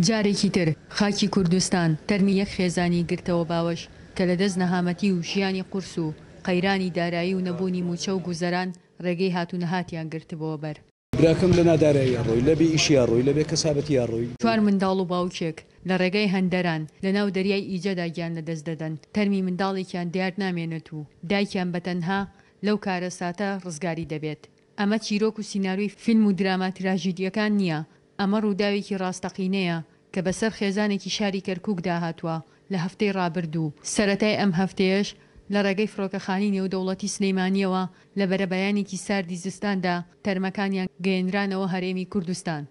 جارێکی تر خاکی کوردستان تەرمی یەک خێزانی گرتەوە باوەش کە لە دەست نەهامەتی و ژیانی قورس و قەیرانی دارایی و نەبوونی موچە و گوزەران ڕێگەی هاتوونەهاتیان گرتبەوە بەر. براکەم لە نادارایی ڕۆی لەبێ ئیشیا ڕۆی لەبێ کەسابەتی ڕۆی. چوار منداڵ و باوکێک لە ڕێگەی هەندەران لە ناو دەریای ئیجەدا گیان لەدەست دەدەن. تەرمی منداڵێکیان دیار نامێنێت و دایکیان بەتەنها لەو کارە ساتە ڕزگاری دەبێت. ئەمە چیرۆک و سیناروی فیلم و دراما تراژیدیەکان نییە. ئەمە ڕووداوێکی ڕاستەقینەیە کە بەسەر خێزانێکی شاری کەرکووکدا هاتووە لە هەفتەی ڕابردوو. سەرەتای ئەم هەفتەیەش لە ڕێگەی فڕۆکەخانی نێودەوڵەتی سلەیمانیەوە لە بەرەبەیانێکی ساردی زستاندا تەرمەکانیان گەیەنرانەوە هەرێمی کوردستان.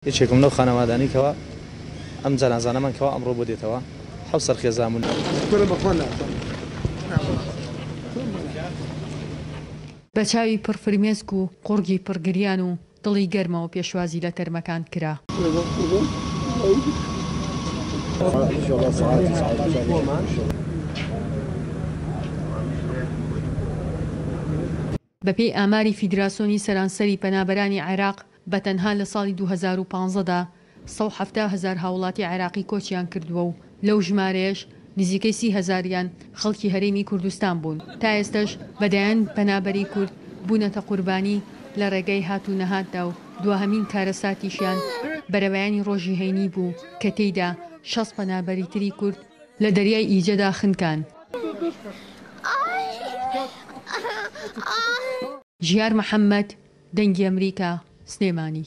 یەکێکم لەو خانەوادانیکەوە ئەم جەنازانەمانکەوە ئەمڕۆ بۆ دێتەوە حەوت سەرخێزامون. بە چاوی پڕفرمێسک و قوڕگی پڕگریان و دڵی گەرمەوە پێشوازی لە تەرمەکان کرا. بەپێی ئاماری فیدراسیۆنی سەرانسەری پەنابەرانی عێراق بەتەنها لە ساڵی 2015دا 170,000 هاوڵاتی عێراقی کۆچیان کردووە و لەو ژمارەیەش نزیکەی 30,000یان خەڵکی هەرێمی کوردستان بوون. تا ئێستش بەدایان پەنابەری کورد بوونەتە قوربانی لە ڕێگەی هاتوونەهاتدا و دووهەمین کارەساتیشیان بەرەبەیانی ڕۆژی هەینی بوو کە تێیدا 60 پەنابەری تری کورد لە دەریای ئیجەدا خنکان. ژیار محەممەد، دەنگی ئەمریکا، سلێمانی.